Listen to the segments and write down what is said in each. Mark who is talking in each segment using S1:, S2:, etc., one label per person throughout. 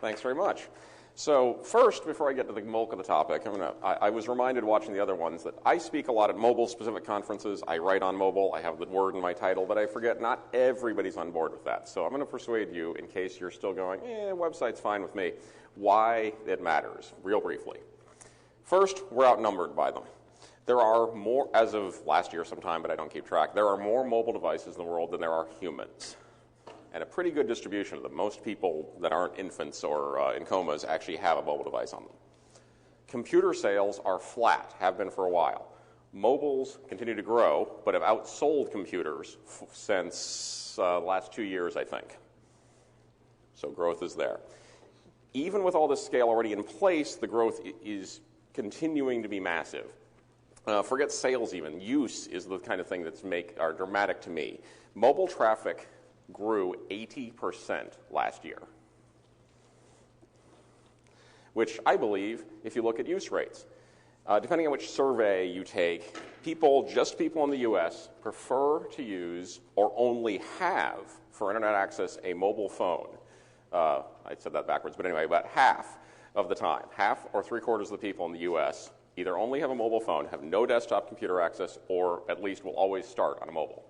S1: Thanks very much. So first, before I get to the bulk of the topic, I was reminded watching the other ones that I speak a lot at mobile-specific conferences. I write on mobile. I have the word in my title, but I forget not everybody's on board with that. So I'm going to persuade you, in case you're still going, website's fine with me, why it matters, real briefly. First, we're outnumbered by them. There are more, as of last year sometime, but I don't keep track, there are more mobile devices in the world than there are humans. And a pretty good distribution of them. Most people that aren't infants or in comas actually have a mobile device on them. Computer sales are flat, have been for a while. Mobiles continue to grow, but have outsold computers since the last 2 years, I think. So growth is there. Even with all this scale already in place, the growth is continuing to be massive. Forget sales even. Use is the kind of thing that's dramatic to me. Mobile traffic grew 80% last year, which I believe, if you look at use rates, depending on which survey you take, just people in the U.S. prefer to use or only have, for internet access, a mobile phone. I said that backwards, but anyway, about half of the time, half or 3/4 of the people in the U.S. either only have a mobile phone, have no desktop computer access, or at least will always start on a mobile.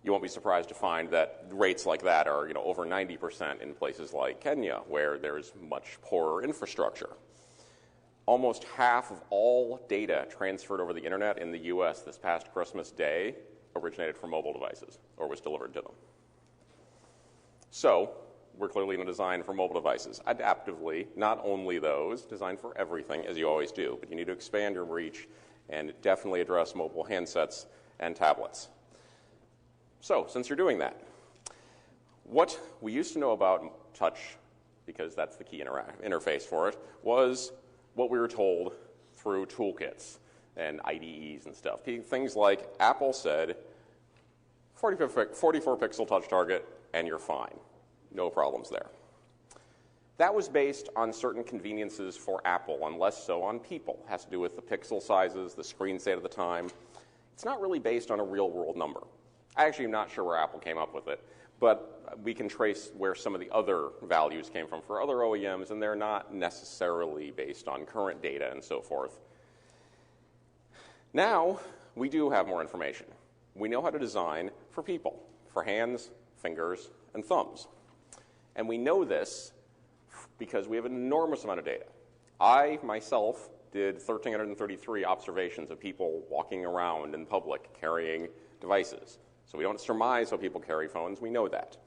S1: You won't be surprised to find that rates like that are over 90% in places like Kenya, where there's much poorer infrastructure. Almost half of all data transferred over the internet in the U.S. this past Christmas Day originated from mobile devices or was delivered to them. So we're clearly in a design for mobile devices, adaptively, not only those, designed for everything, as you always do, but you need to expand your reach and definitely address mobile handsets and tablets. So, since you're doing that, what we used to know about touch, because that's the key interface for it, was what we were told through toolkits and IDEs and stuff. Things like Apple said, 44 pixel touch target, and you're fine. No problems there. That was based on certain conveniences for Apple, and less so on people. It has to do with the pixel sizes, the screen state at the time. It's not really based on a real-world number. I actually am not sure where Apple came up with it, but we can trace where some of the other values came from for other OEMs, and they're not necessarily based on current data and so forth. Now, we do have more information. We know how to design for people, for hands, fingers, and thumbs. And we know this because we have an enormous amount of data. I, myself, did 1,333 observations of people walking around in public carrying devices. So we don't surmise how people carry phones. We know that.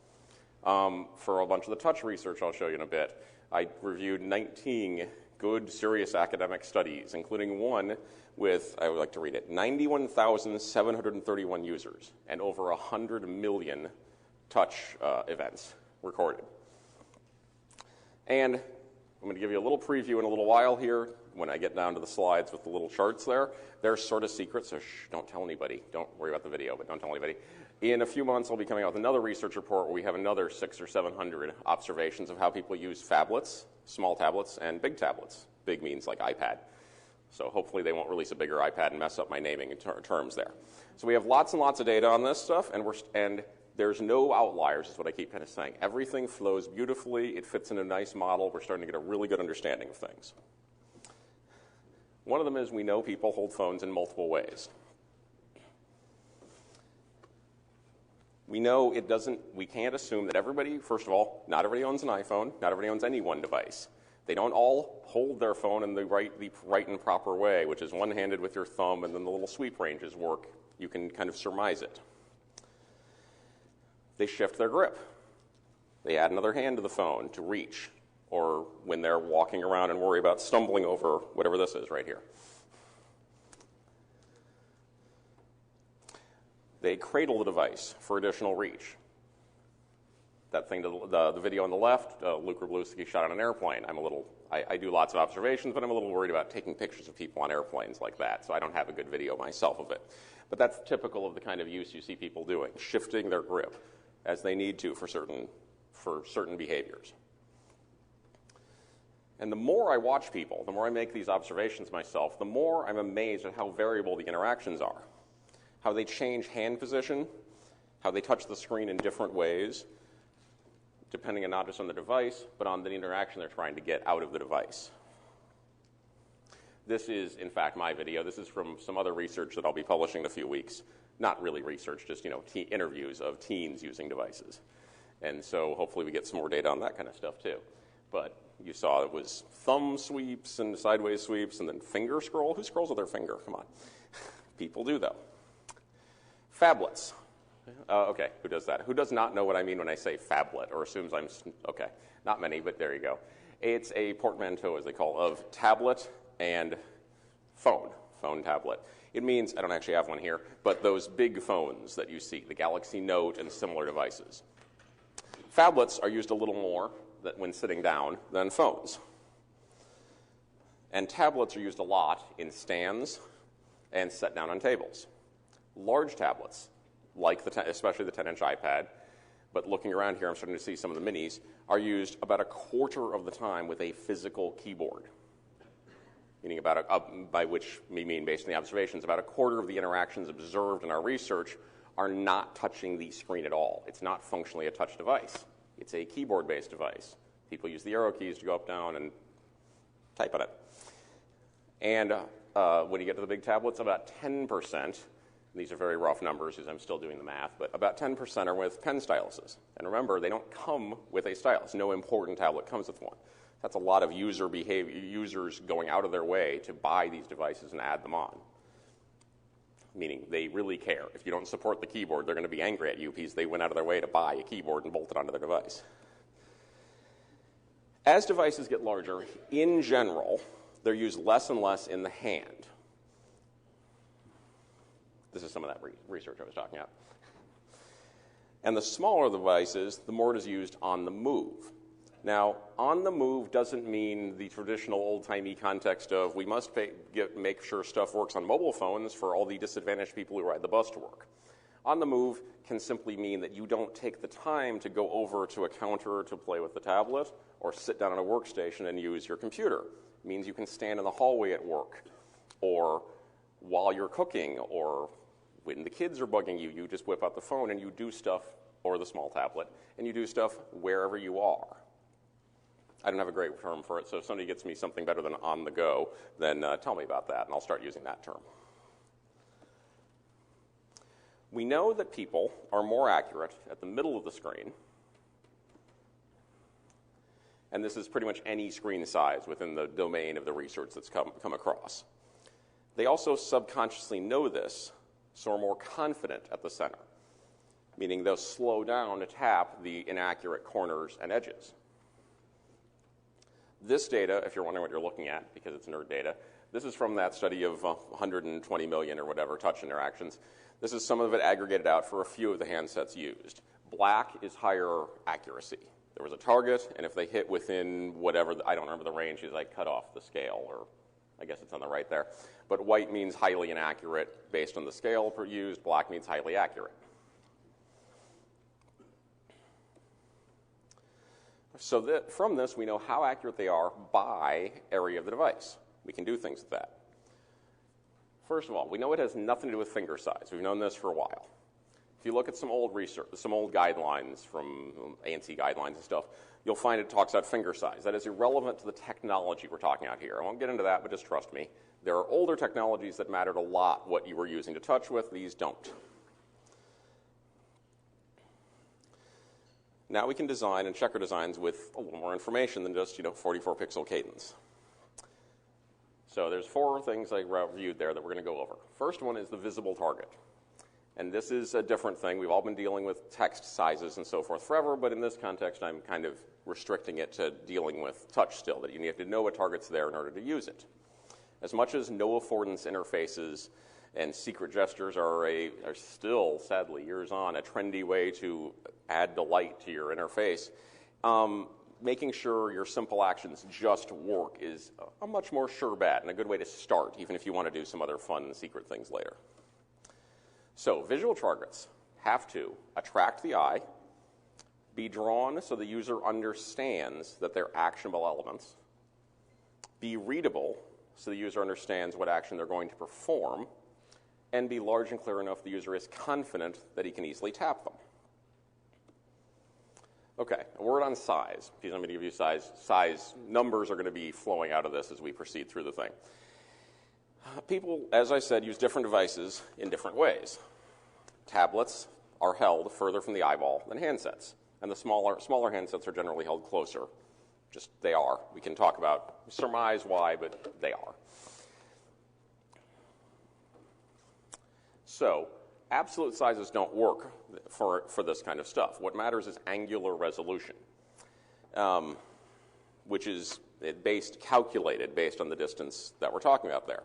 S1: For a bunch of the touch research I'll show you in a bit, I reviewed 19 good, serious academic studies, including one with, I would like to read it, 91,731 users and over 100 million touch events recorded. And I'm going to give you a little preview in a little while here when I get down to the slides with the little charts there. They're sort of secret, so don't tell anybody. Don't worry about the video, but don't tell anybody. In a few months, I'll be coming out with another research report where we have another 600 or 700 observations of how people use phablets, small tablets, and big tablets. Big means like iPad. So hopefully they won't release a bigger iPad and mess up my naming terms there. So we have lots and lots of data on this stuff, and there's no outliers, is what I keep kind of saying. Everything flows beautifully. It fits in a nice model. We're starting to get a really good understanding of things. One of them is we know people hold phones in multiple ways. We know we can't assume that everybody, first of all, not everybody owns an iPhone, not everybody owns any one device. They don't all hold their phone in the right and proper way, which is one-handed with your thumb, and then the little sweep ranges work. You can kind of surmise it. They shift their grip. They add another hand to the phone to reach, or when they're walking around and worry about stumbling over whatever this is right here. They cradle the device for additional reach. That thing, the video on the left, Luke Wroblewski shot on an airplane. I do lots of observations, but I'm a little worried about taking pictures of people on airplanes like that, so I don't have a good video myself of it. But that's typical of the kind of use you see people doing, shifting their grip as they need to for certain behaviors. And the more I watch people, the more I make these observations myself, the more I'm amazed at how variable the interactions are. How they change hand position, how they touch the screen in different ways. depending on not just on the device, but on the interaction they're trying to get out of the device. This is, in fact, my video. This is from some other research that I'll be publishing in a few weeks. Not really research, just interviews of teens using devices. And so hopefully we get some more data on that kind of stuff too. But you saw it was thumb sweeps and sideways sweeps and then finger scroll. Who scrolls with their finger? Come on. People do, though. Phablets. Okay, who does that? Who does not know what I mean when I say phablet or assumes I'm, okay, not many, but there you go. It's a portmanteau, as they call it, of tablet and phone tablet. It means, I don't actually have one here, but those big phones that you see, the Galaxy Note and similar devices. Phablets are used a little more when sitting down than phones. And tablets are used a lot in stands and set down on tables. Large tablets, like especially the 10-inch iPad, but looking around here, I'm starting to see some of the minis, are used about a quarter of the time with a physical keyboard. Meaning by which we mean, based on the observations, about a quarter of the interactions observed in our research are not touching the screen at all. It's not functionally a touch device. It's a keyboard-based device. People use the arrow keys to go up, down, and type on it. And when you get to the big tablets, about 10%, these are very rough numbers because I'm still doing the math, but about 10% are with pen styluses. And remember, they don't come with a stylus. No important tablet comes with one. That's a lot of users going out of their way to buy these devices and add them on. Meaning they really care. If you don't support the keyboard, they're going to be angry at you because they went out of their way to buy a keyboard and bolt it onto their device. As devices get larger, in general, they're used less and less in the hand. This is some of that research I was talking about. And the smaller the devices, the more it is used on the move. Now, on the move doesn't mean the traditional old-timey context of we must make sure stuff works on mobile phones for all the disadvantaged people who ride the bus to work. On the move can simply mean that you don't take the time to go over to a counter to play with the tablet or sit down on a workstation and use your computer. It means you can stand in the hallway at work or while you're cooking or when the kids are bugging you, you just whip out the phone and you do stuff, or the small tablet, and you do stuff wherever you are. I don't have a great term for it, so if somebody gets me something better than on the go, then tell me about that, and I'll start using that term. We know that people are more accurate at the middle of the screen, and this is pretty much any screen size within the domain of the research that's come across. They also subconsciously know this, so are more confident at the center, meaning they'll slow down to tap the inaccurate corners and edges. This data, if you're wondering what you're looking at, because it's nerd data, this is from that study of 120 million or whatever touch interactions. This is some of it aggregated out for a few of the handsets used. Black is higher accuracy. There was a target, and if they hit within whatever, I don't remember the range, is like cut off the scale, or I guess it's on the right there. But white means highly inaccurate based on the scale used. Black means highly accurate. So from this, we know how accurate they are by area of the device. We can do things with that. First of all, we know it has nothing to do with finger size. We've known this for a while. If you look at some old research, some old guidelines from ANSI guidelines and stuff, you'll find it talks about finger size. That is irrelevant to the technology we're talking about here. I won't get into that, but just trust me. There are older technologies that mattered a lot what you were using to touch with. These don't. Now we can design and check our designs with a little more information than just 44 pixel cadence. So there's 4 things I reviewed there that we're going to go over. First one is the visible target. And this is a different thing. We've all been dealing with text sizes and so forth forever, but in this context I'm kind of restricting it to dealing with touch still, that you have to know a target's there in order to use it. As much as no affordance interfaces and secret gestures are still, sadly, years on, a trendy way to add delight to your interface, making sure your simple actions just work is a much more sure bet and a good way to start, even if you want to do some other fun secret things later. So visual targets have to attract the eye, be drawn so the user understands that they're actionable elements, be readable so the user understands what action they're going to perform, and be large and clear enough the user is confident that he can easily tap them. Okay, a word on size, because I'm going to give you size numbers are going to be flowing out of this as we proceed through the thing. People, as I said, use different devices in different ways. Tablets are held further from the eyeball than handsets, and the smaller handsets are generally held closer. Just they are. We can talk about, surmise why, but they are. So, absolute sizes don't work for this kind of stuff. What matters is angular resolution, which is calculated based on the distance that we're talking about there.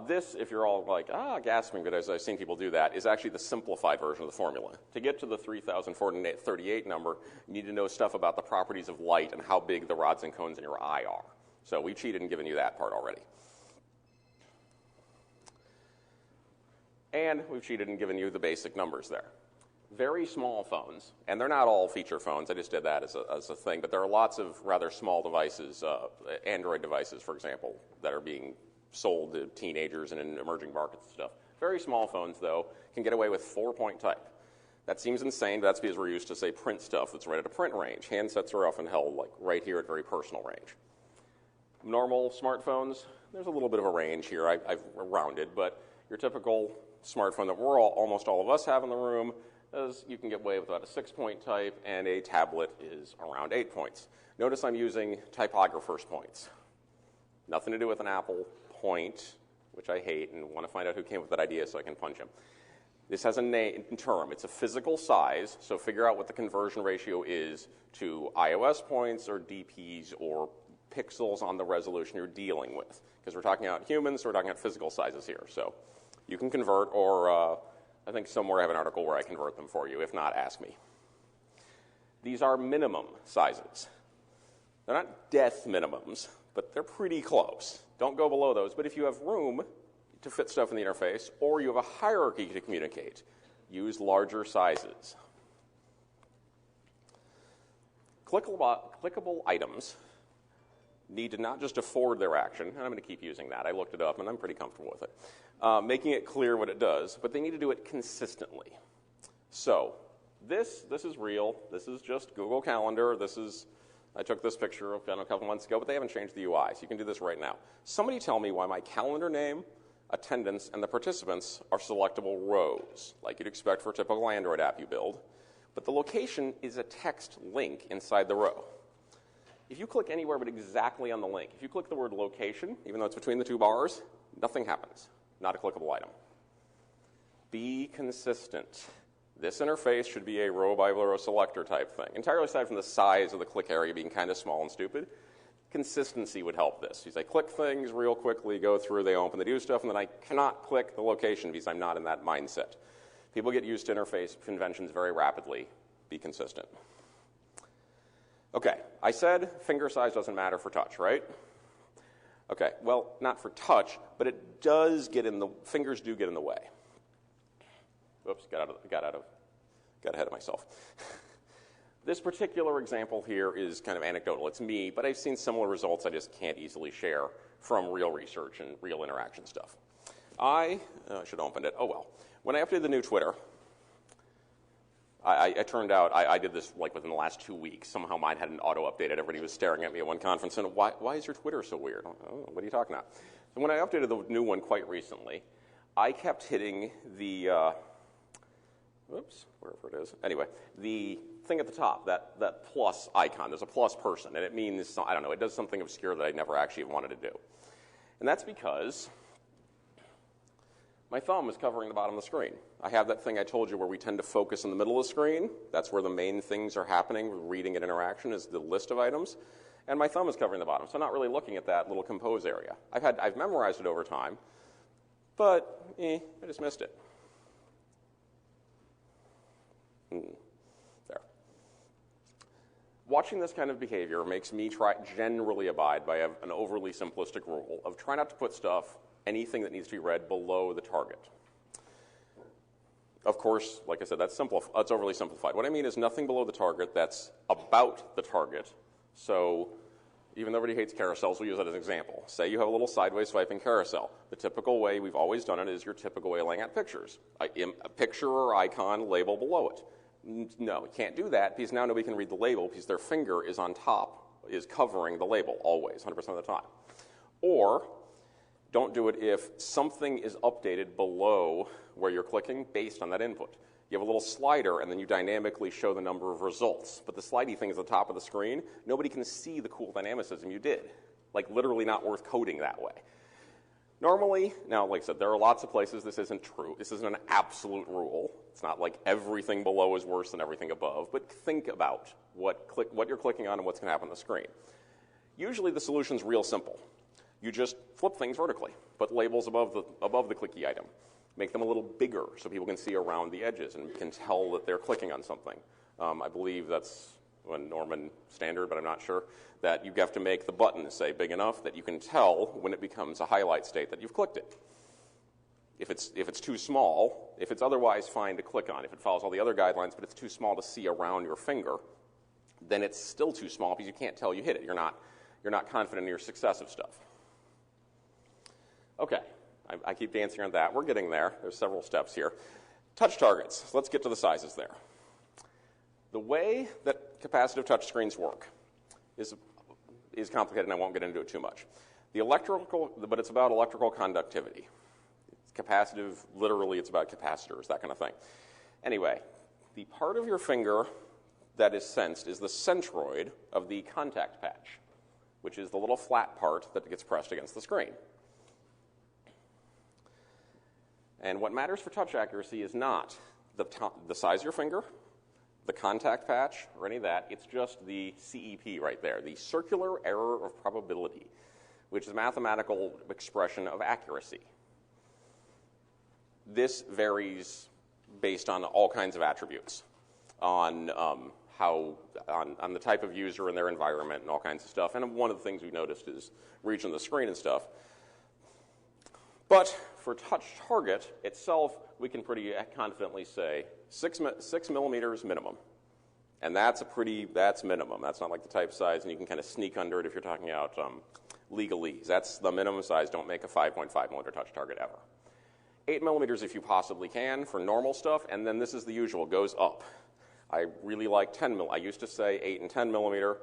S1: This, if you're all like, gasping, but as I've seen people do that, is actually the simplified version of the formula. To get to the 3,438 number, you need to know stuff about the properties of light and how big the rods and cones in your eye are. So we cheated and given you that part already. And we've cheated and given you the basic numbers there. Very small phones, and they're not all feature phones, I just did that as a thing, but there are lots of rather small devices, Android devices, for example, that are being sold to teenagers and in emerging markets and stuff. Very small phones, though, can get away with 4-point type. That seems insane, but that's because we're used to, say, print stuff that's right at a print range. Handsets are often held like right here at very personal range. Normal smartphones, there's a little bit of a range here. I've rounded, but your typical smartphone that almost all of us have in the room is you can get away with about a 6-point type, and a tablet is around 8 points. Notice I'm using typographer's points. Nothing to do with an Apple point, which I hate and want to find out who came up with that idea so I can punch him. This has a term. It's a physical size, so figure out what the conversion ratio is to iOS points or DPs or pixels on the resolution you're dealing with. Because we're talking about humans, so we're talking about physical sizes here. So you can convert, or I think somewhere I have an article where I convert them for you. If not, ask me. These are minimum sizes. They're not death minimums, but they're pretty close. Don't go below those, but if you have room to fit stuff in the interface, or you have a hierarchy to communicate, use larger sizes. Clickable items need to not just afford their action, and I'm going to keep using that. I looked it up, and I'm pretty comfortable with it, making it clear what it does, but they need to do it consistently. So this is real. This is just Google Calendar. I took this picture a couple months ago, but they haven't changed the UI, so you can do this right now. Somebody tell me why my calendar name, attendance, and the participants are selectable rows, like you'd expect for a typical Android app you build, but the location is a text link inside the row. If you click anywhere but exactly on the link, if you click the word location, even though it's between the two bars, nothing happens. Not a clickable item. Be consistent. This interface should be a row-by-row selector type thing. Entirely aside from the size of the click area being kind of small and stupid, consistency would help this. Because I click things real quickly, go through, they open, they do stuff, and then I cannot click the location because I'm not in that mindset. People get used to interface conventions very rapidly. Be consistent. Okay, I said finger size doesn't matter for touch, right? Okay, well, not for touch, but it does fingers do get in the way. Oops, got ahead of myself. This particular example here is kind of anecdotal. It's me, but I've seen similar results I just can't easily share from real research and real interaction stuff. I should have opened it. Oh, well. When I updated the new Twitter, it turned out I did this like within the last 2 weeks. Somehow mine hadn't auto-updated. Everybody was staring at me at one conference, and why is your Twitter so weird? Oh, what are you talking about? And when I updated the new one quite recently, I kept hitting the... wherever it is. Anyway, the thing at the top, that plus icon, there's a plus person, and it means, I don't know, it does something obscure that I never actually wanted to do. And that's because my thumb is covering the bottom of the screen. I have that thing I told you where we tend to focus in the middle of the screen. That's where the main things are happening, reading and interaction is the list of items. And my thumb is covering the bottom, so I'm not really looking at that little compose area. I've memorized it over time, but I just missed it. There. Watching this kind of behavior makes me generally abide by an overly simplistic rule of try not to put anything that needs to be read below the target. Of course, like I said, that's overly simplified. What I mean is nothing below the target that's about the target. So even though everybody hates carousels, we'll use that as an example. Say you have a little sideways swiping carousel. The typical way we've always done it is your typical way of laying out pictures. A picture or icon label below it. No, you can't do that because now nobody can read the label because their finger is on top, is covering the label always, 100% of the time. Or don't do it if something is updated below where you're clicking based on that input. You have a little slider, and then you dynamically show the number of results. But the slidey thing is at the top of the screen. Nobody can see the cool dynamicism you did. Like, literally not worth coding that way. Normally, now, like I said, there are lots of places this isn't true. This isn't an absolute rule. It's not like everything below is worse than everything above. But think about what you're clicking on and what's going to happen on the screen. Usually, the solution's real simple. You just flip things vertically. Put labels above the clicky item. Make them a little bigger so people can see around the edges and can tell that they're clicking on something. I believe that's a Norman standard, but I'm not sure, that you have to make the button, say, big enough that you can tell when it becomes a highlight state that you've clicked it. If it's too small, if it's otherwise fine to click on, if it follows all the other guidelines, but it's too small to see around your finger, then it's still too small because you can't tell you hit it. You're not confident in your success of stuff. Okay. I keep dancing on that. We're getting there. There's several steps here. Touch targets. Let's get to the sizes there. The way that capacitive touchscreens work is complicated, and I won't get into it too much. But it's about electrical conductivity. It's capacitive, literally it's about capacitors, that kind of thing. Anyway, the part of your finger that is sensed is the centroid of the contact patch, which is the little flat part that gets pressed against the screen. And what matters for touch accuracy is not the size of your finger, the contact patch, or any of that. It's just the CEP right there, the circular error of probability, which is a mathematical expression of accuracy. This varies based on all kinds of attributes, on the type of user and their environment and all kinds of stuff. And one of the things we've noticed is region of the screen and stuff. But for touch target itself, we can pretty confidently say 6 millimeters minimum. And that's minimum. That's not like the type size, and you can kind of sneak under it if you're talking about legalese. That's the minimum size. Don't make a 5.5 millimeter touch target ever. 8 millimeters if you possibly can for normal stuff, and then this is the usual, goes up. I really like 10 mil. I used to say 8 and 10 millimeter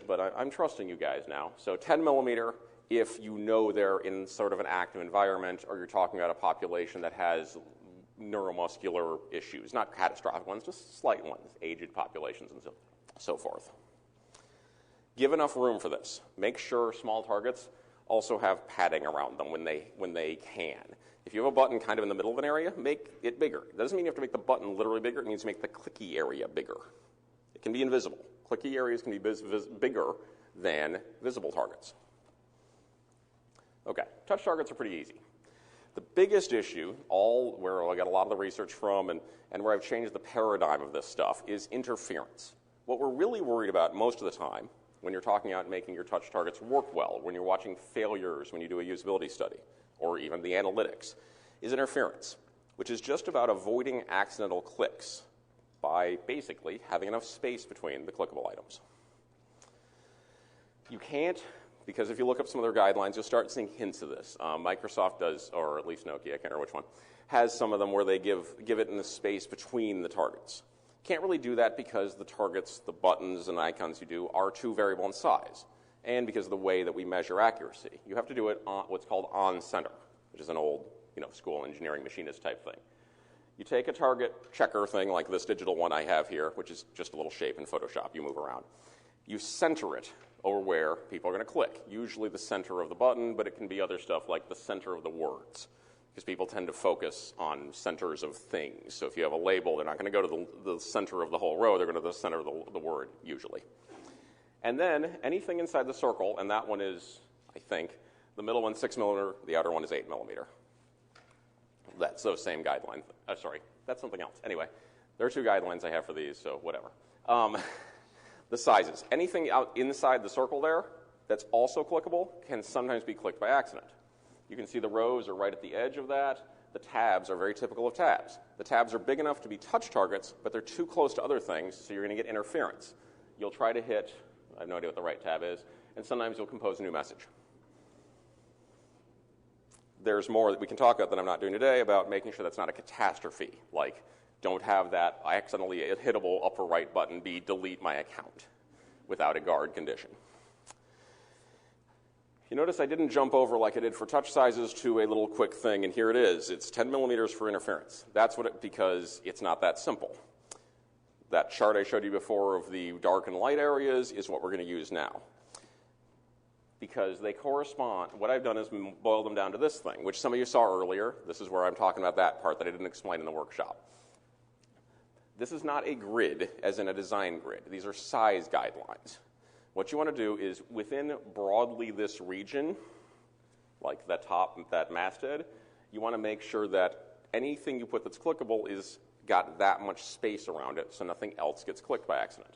S1: but I'm trusting you guys now. So 10 millimeter if you know they're in sort of an active environment or you're talking about a population that has neuromuscular issues, not catastrophic ones, just slight ones, aged populations and so forth. Give enough room for this. Make sure small targets also have padding around them when they can. If you have a button kind of in the middle of an area, make it bigger. It doesn't mean you have to make the button literally bigger. It means to make the clicky area bigger. It can be invisible. Clicky areas can be bigger than visible targets. Okay, touch targets are pretty easy. The biggest issue, where I got a lot of the research from and where I've changed the paradigm of this stuff, is interference. What we're really worried about most of the time when you're talking out and making your touch targets work well, when you're watching failures when you do a usability study, or even the analytics, is interference, which is just about avoiding accidental clicks by basically having enough space between the clickable items. You can't, because if you look up some of their guidelines, you'll start seeing hints of this. Microsoft does, or at least Nokia, I can't remember which one, has some of them where they give it in the space between the targets. Can't really do that because the targets, the buttons and icons you do are too variable in size, and because of the way that we measure accuracy. You have to do it on what's called on center, which is an old school engineering machinist type thing. You take a target checker thing like this digital one I have here, which is just a little shape in Photoshop you move around. You center it over where people are going to click, usually the center of the button, but it can be other stuff like the center of the words, because people tend to focus on centers of things. So if you have a label, they're not going to go to the center of the whole row, they're going to the center of the word, usually. And then anything inside the circle, and that one is, I think, the middle one's 6 millimeter, the outer one is 8 millimeter. That's those same guidelines. Sorry, that's something else. Anyway, there are 2 guidelines I have for these, so whatever. The sizes. Anything out inside the circle there that's also clickable can sometimes be clicked by accident. You can see the rows are right at the edge of that. The tabs are very typical of tabs. The tabs are big enough to be touch targets, but they're too close to other things, so you're going to get interference. You'll try to hit, I have no idea what the right tab is, and sometimes you'll compose a new message. There's more that we can talk about that I'm not doing today about making sure that's not a catastrophe, like Don't have that accidentally hittable upper right button be delete my account without a guard condition. You notice I didn't jump over like I did for touch sizes to a little quick thing, and here it is. It's 10 millimeters for interference. That's what because it's not that simple. That chart I showed you before of the dark and light areas is what we're going to use now. Because they correspond, what I've done is boil them down to this thing, which some of you saw earlier. This is where I'm talking about that part that I didn't explain in the workshop. This is not a grid, as in a design grid. These are size guidelines. What you want to do is within broadly this region, like that top, that masthead, you want to make sure that anything you put that's clickable is got that much space around it so nothing else gets clicked by accident.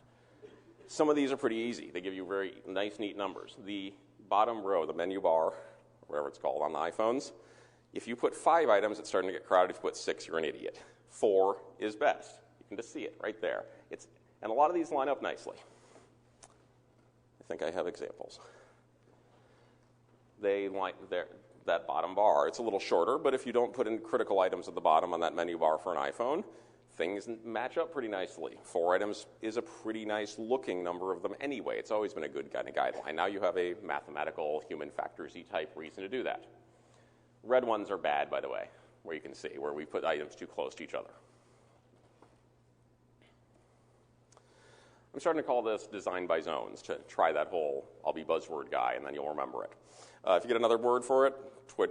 S1: Some of these are pretty easy. They give you very nice, neat numbers. The bottom row, the menu bar, whatever it's called on the iPhones, if you put 5 items, it's starting to get crowded. If you put 6, you're an idiot. 4 is best. You can just see it right there. And a lot of these line up nicely. I think I have examples. They like that bottom bar. It's a little shorter, but if you don't put in critical items at the bottom on that menu bar for an iPhone, things match up pretty nicely. 4 items is a pretty nice looking number of them anyway. It's always been a good kind of guideline. Now you have a mathematical human factorsy type reason to do that. Red ones are bad, by the way, where you can see where we put items too close to each other. I'm starting to call this design by zones to try that whole I'll be buzzword guy, and then you'll remember it. If you get another word for it,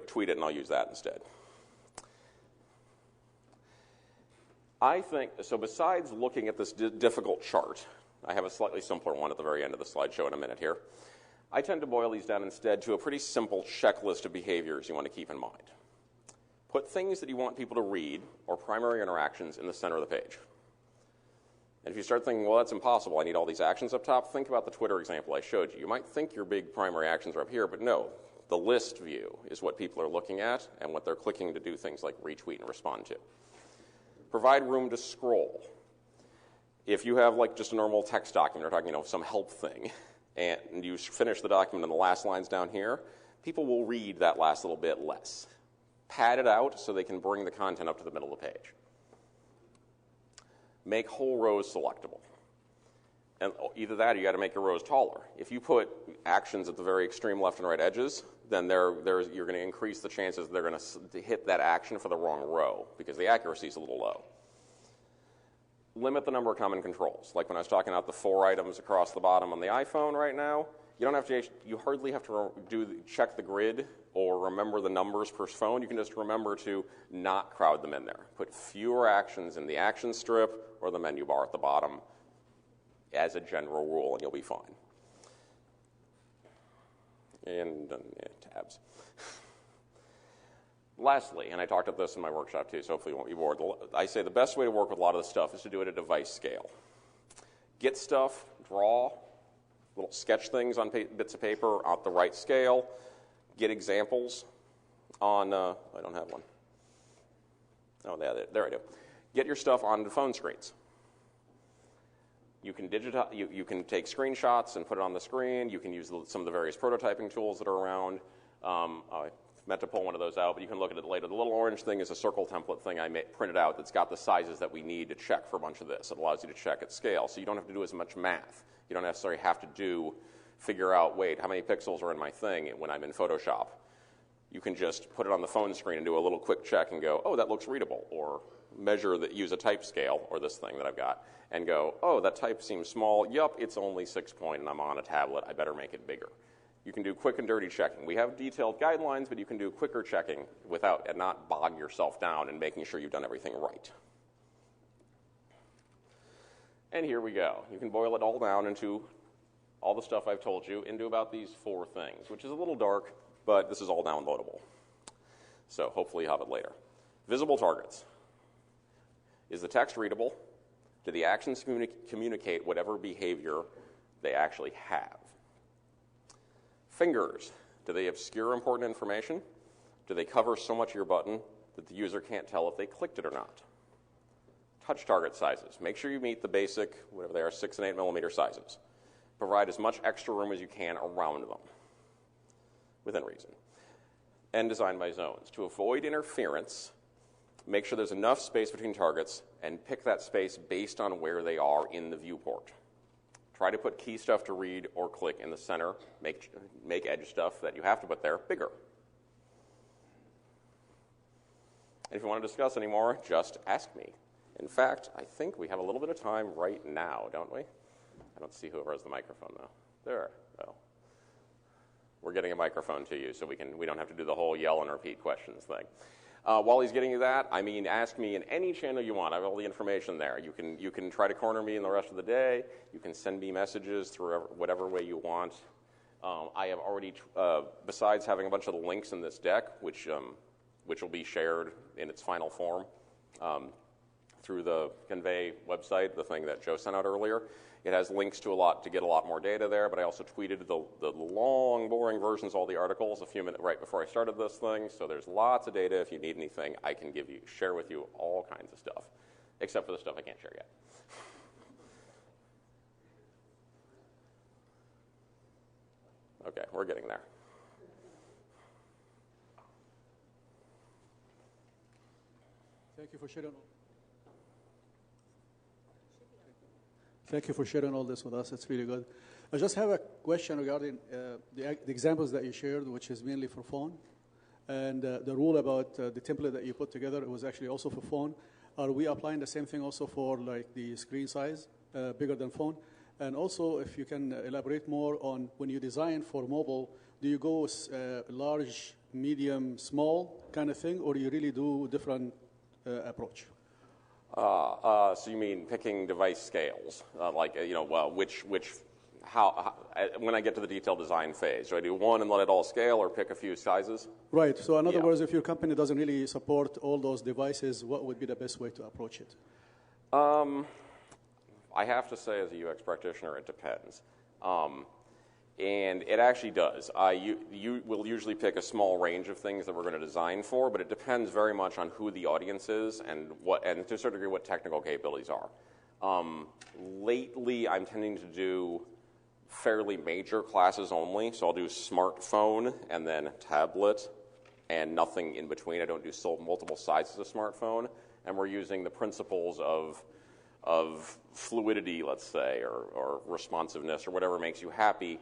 S1: tweet it, and I'll use that instead. I think, so besides looking at this difficult chart, I have a slightly simpler one at the very end of the slideshow in a minute here. I tend to boil these down instead to a pretty simple checklist of behaviors you want to keep in mind. Put things that you want people to read, or primary interactions, in the center of the page. And if you start thinking, well, that's impossible, I need all these actions up top, think about the Twitter example I showed you. You might think your big primary actions are up here, but no. The list view is what people are looking at and what they're clicking to do things like retweet and respond to. Provide room to scroll. If you have like just a normal text document or talking, some help thing, and you finish the document and the last line's down here, people will read that last little bit less. Pad it out so they can bring the content up to the middle of the page. Make whole rows selectable. And either that or you got to make your rows taller. If you put actions at the very extreme left and right edges, then you're going to increase the chances they're going to hit that action for the wrong row because the accuracy is a little low. Limit the number of common controls. Like when I was talking about the 4 items across the bottom on the iPhone right now, you hardly have to check the grid or remember the numbers per phone. You can just remember to not crowd them in there. Put fewer actions in the action strip or the menu bar at the bottom as a general rule, and you'll be fine. And tabs. Lastly, and I talked about this in my workshop too, so hopefully you won't be bored. I say the best way to work with a lot of this stuff is to do it at device scale. Get stuff, draw, little sketch things on bits of paper at the right scale. Get examples on, I don't have one. Oh, there I do. Get your stuff on the phone screens. You can you can take screenshots and put it on the screen. You can use some of the various prototyping tools that are around. I meant to pull one of those out, but you can look at it later. The little orange thing is a circle template thing I printed out that's got the sizes that we need to check for a bunch of this. It allows you to check at scale, so you don't have to do as much math. You don't necessarily have to figure out, wait, how many pixels are in my thing when I'm in Photoshop. You can just put it on the phone screen and do a little quick check and go, oh, that looks readable, or use a type scale, or this thing that I've got, and go, oh, that type seems small. Yup, it's only 6 point, and I'm on a tablet. I better make it bigger. You can do quick and dirty checking. We have detailed guidelines, but you can do quicker checking and not bog yourself down and making sure you've done everything right. And here we go. You can boil it all down into all the stuff I've told you into about these 4 things, which is a little dark, but this is all downloadable. So hopefully you have it later. Visible targets. Is the text readable? Do the actions communicate whatever behavior they actually have? Fingers. Do they obscure important information? Do they cover so much of your button that the user can't tell if they clicked it or not? Touch target sizes. Make sure you meet the basic, whatever they are, 6 and 8 millimeter sizes. Provide as much extra room as you can around them, within reason. And design by zones. To avoid interference, make sure there's enough space between targets, and pick that space based on where they are in the viewport. Try to put key stuff to read or click in the center. Make edge stuff that you have to put there bigger. And if you want to discuss any more, just ask me. In fact, I think we have a little bit of time right now, don't we? I don't see whoever has the microphone, though. There. Well, we're getting a microphone to you, so we don't have to do the whole yell and repeat questions thing. While he's getting you that, I mean, ask me in any channel you want. I have all the information there. You can try to corner me in the rest of the day. You can send me messages through whatever way you want. I have already, besides having a bunch of the links in this deck, which will be shared in its final form through the Convey website, the thing that Joe sent out earlier. It has links to get a lot more data there, but I also tweeted the long, boring versions of all the articles a few minutes right before I started this thing, so there's lots of data. If you need anything, I can share with you all kinds of stuff, except for the stuff I can't share yet. Okay, we're getting there.
S2: Thank you for sharing. Thank you for sharing all this with us. It's really good. I just have a question regarding the examples that you shared, which is mainly for phone, and the rule about the template that you put together. It was actually also for phone. Are we applying the same thing also for like the screen size, bigger than phone? And also, if you can elaborate more on when you design for mobile, do you go large, medium, small kind of thing, or do you really do different approach?
S1: So you mean picking device scales, when I get to the detailed design phase, do I do one and let it all scale, or pick a few sizes?
S2: Right. So in other words, if your company doesn't really support all those devices, what would be the best way to approach it?
S1: I have to say, as a UX practitioner, it depends. And it actually does. You will usually pick a small range of things that we're going to design for, but it depends very much on who the audience is and to a certain degree what technical capabilities are. Lately, I'm tending to do fairly major classes only, so I'll do smartphone and then tablet and nothing in between. I don't do multiple sizes of smartphone, and we're using the principles of fluidity, let's say, or responsiveness, or whatever makes you happy,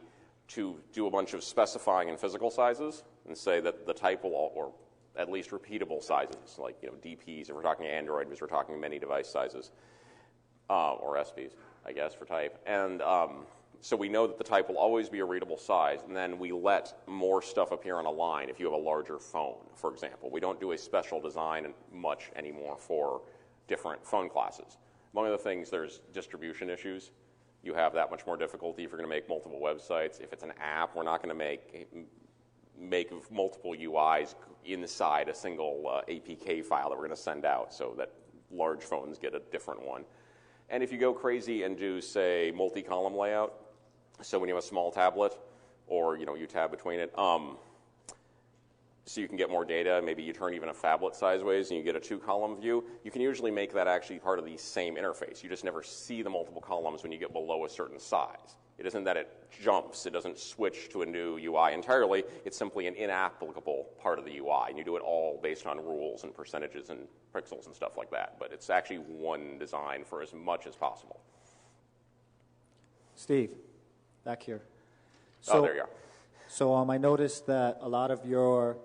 S1: to do a bunch of specifying in physical sizes and say that the type will, or at least repeatable sizes, like DPs, if we're talking Android, because we're talking many device sizes, or SPs, I guess, for type. And so we know that the type will always be a readable size, and then we let more stuff appear on a line if you have a larger phone, for example. We don't do a special design much anymore for different phone classes. Among other things, there's distribution issues. You have that much more difficulty if you're going to make multiple websites. If it's an app, we're not going to make multiple UIs inside a single APK file that we're going to send out, so that large phones get a different one. And if you go crazy and do, say, multi-column layout, so when you have a small tablet, or you tab between it, so you can get more data, maybe you turn even a phablet sideways and you get a 2-column view, you can usually make that actually part of the same interface. You just never see the multiple columns when you get below a certain size. It isn't that it jumps, it doesn't switch to a new UI entirely, it's simply an inapplicable part of the UI, and you do it all based on rules and percentages and pixels and stuff like that, but it's actually one design for as much as possible.
S3: Steve, back here.
S1: So, there you are.
S3: So I noticed that a lot of your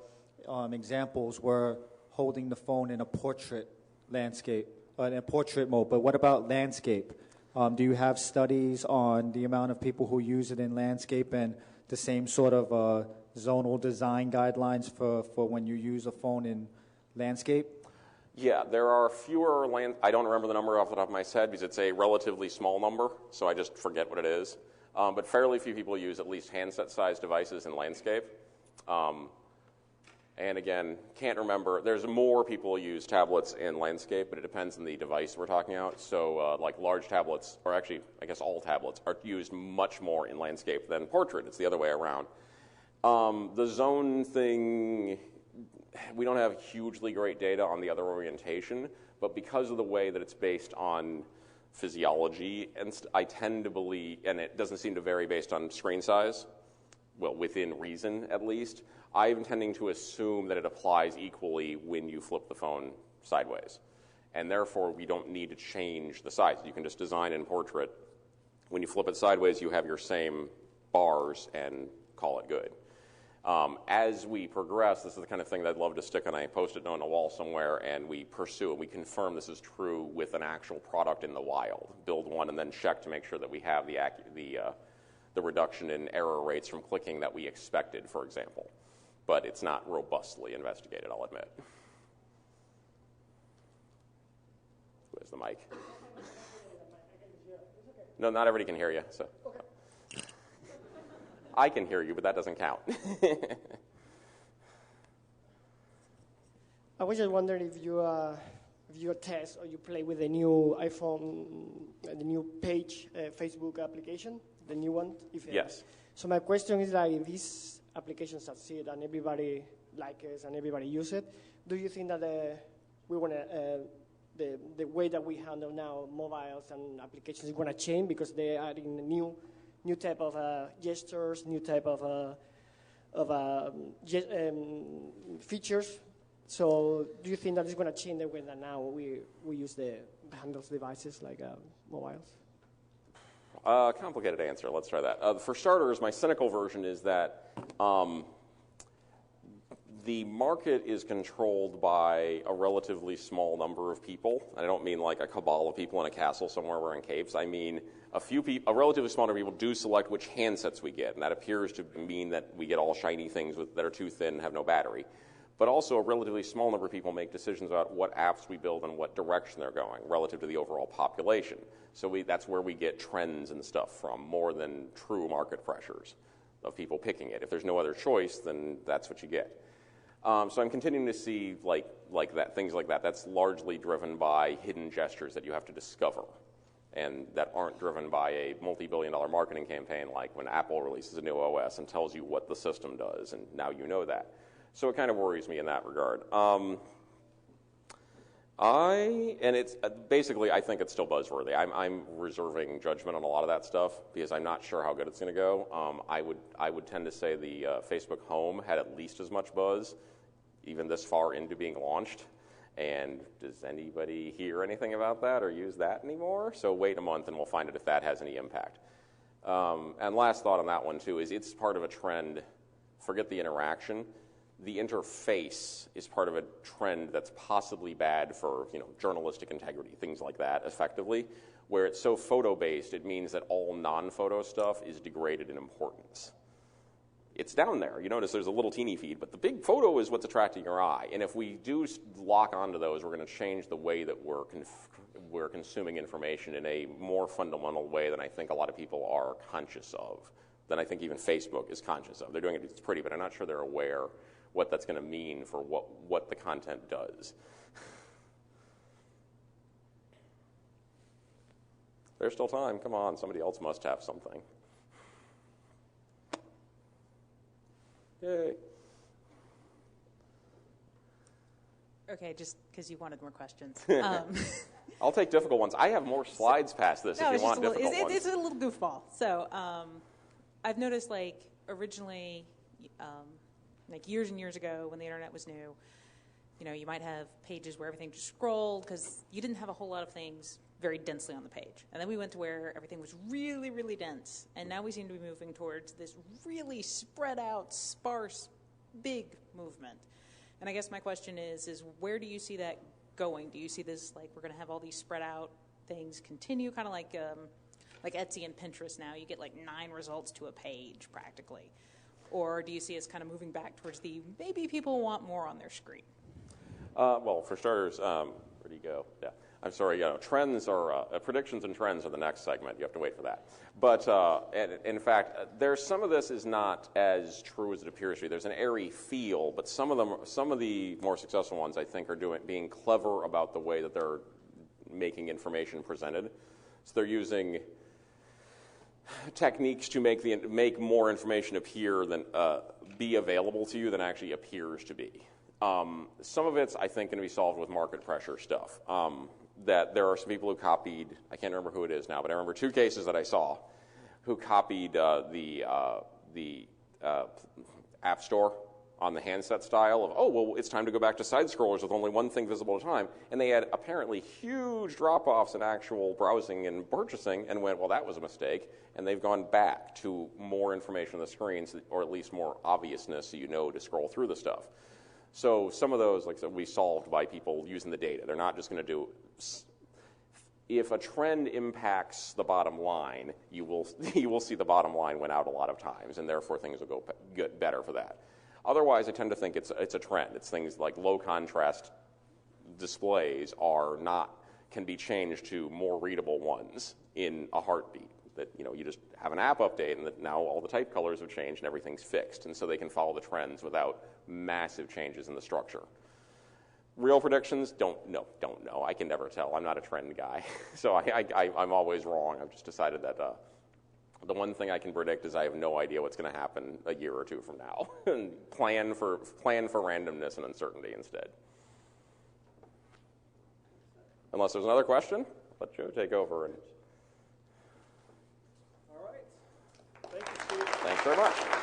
S3: examples were holding the phone in a portrait landscape, in a portrait mode, but what about landscape? Do you have studies on the amount of people who use it in landscape and the same sort of zonal design guidelines for when you use a phone in landscape?
S1: Yeah, there are fewer I don't remember the number off the top of my head because it's a relatively small number, so I just forget what it is. But fairly few people use at least handset-sized devices in landscape. And again, can't remember. There's more people use tablets in landscape, but it depends on the device we're talking about. So like large tablets, or actually I guess all tablets, are used much more in landscape than portrait. It's the other way around. The zone thing, we don't have hugely great data on the other orientation, but because of the way that it's based on physiology, and I tend to believe, and it doesn't seem to vary based on screen size, well, within reason at least, I'm tending to assume that it applies equally when you flip the phone sideways. And therefore, we don't need to change the size. You can just design in portrait. When you flip it sideways, you have your same bars and call it good. As we progress, this is the kind of thing that I'd love to stick on a Post-it note on a wall somewhere, and we pursue it. We confirm this is true with an actual product in the wild. Build one and then check to make sure that we have the reduction in error rates from clicking that we expected, for example. But it's not robustly investigated, I'll admit. Where's the mic? No, not everybody can hear you. So. I can hear you, but that doesn't count.
S4: I was just wondering if you test or you play with the new iPhone, the new page Facebook application, the new one.
S1: Yes.
S4: So my question is like, if this application succeeds and everybody likes it and everybody uses it, do you think that the way that we handle now mobiles and applications is going to change because they are adding new type of gestures, new type of features? So do you think that it's going to change the way that now we use the handles devices like mobiles?
S1: Complicated answer. Let's try that. For starters, my cynical version is that the market is controlled by a relatively small number of people. I don't mean like a cabal of people in a castle somewhere wearing capes. I mean a relatively small number of people do select which handsets we get, and that appears to mean that we get all shiny things that are too thin and have no battery. But also a relatively small number of people make decisions about what apps we build and what direction they're going relative to the overall population. So that's where we get trends and stuff from, more than true market pressures of people picking it. If there's no other choice, then that's what you get. So I'm continuing to see things like that. That's largely driven by hidden gestures that you have to discover, and that aren't driven by a multi-billion-dollar marketing campaign like when Apple releases a new OS and tells you what the system does, and now you know that. So it kind of worries me in that regard. It's basically, I think it's still buzzworthy. I'm reserving judgment on a lot of that stuff because I'm not sure how good it's going to go. I would tend to say the Facebook Home had at least as much buzz, even this far into being launched. And does anybody hear anything about that or use that anymore? So wait a month and we'll find out if that has any impact. And last thought on that one too is it's part of a trend. Forget the interaction. The interface is part of a trend that's possibly bad for journalistic integrity, things like that, effectively, where it's so photo-based, it means that all non-photo stuff is degraded in importance. It's down there. You notice there's a little teeny feed, but the big photo is what's attracting your eye. And if we do lock onto those, we're going to change the way that we're consuming information in a more fundamental way than I think a lot of people are conscious of, than I think even Facebook is conscious of. They're doing it, it's pretty, but I'm not sure they're aware what that's going to mean for what the content does. There's still time. Come on, somebody else must have something. Yay.
S5: Okay, just because you wanted more questions.
S1: I'll take difficult ones. I have more slides past this if you want difficult ones.
S5: It's a little goofball. So I've noticed, originally, years and years ago when the internet was new, you might have pages where everything just scrolled because you didn't have a whole lot of things very densely on the page. And then we went to where everything was really, really dense. And now we seem to be moving towards this really spread out, sparse, big movement. And I guess my question is where do you see that going? Do you see this, we're going to have all these spread out things continue, kind of like Etsy and Pinterest now? You get 9 results to a page practically. Or do you see us kind of moving back towards maybe people want more on their screen?
S1: Well, for starters, where do you go? Yeah. I'm sorry, trends are, predictions and trends are the next segment. You have to wait for that. But in fact, some of this is not as true as it appears to be. There's an airy feel, but some of the more successful ones, I think, are being clever about the way that they're making information presented. So they're using techniques to make more information appear than be available to you than actually appears to be. Some of it's, I think, going to be solved with market pressure stuff. That there are some people who copied, I can't remember who it is now, but I remember 2 cases that I saw who copied the App Store on the handset style of, oh, well, it's time to go back to side scrollers with only one thing visible at a time. And they had apparently huge drop-offs in actual browsing and purchasing and went, well, that was a mistake. And they've gone back to more information on the screens, or at least more obviousness so you know to scroll through the stuff. So some of those, like I said, we solved by people using the data. They're not just going to do, if a trend impacts the bottom line, you will see the bottom line went out a lot of times, and therefore things will get better for that. Otherwise, I tend to think it's a trend. It's things like low contrast displays can be changed to more readable ones in a heartbeat. That you just have an app update, and that now all the type colors have changed and everything's fixed, and so they can follow the trends without massive changes in the structure. Real predictions, don't know. I can never tell. I'm not a trend guy, so I'm always wrong. I've just decided that the one thing I can predict is I have no idea what's going to happen a year or two from now, and plan for randomness and uncertainty instead. Unless there's another question, let Joe take over.
S4: All right. Thank you, Steve.
S1: Thanks very much.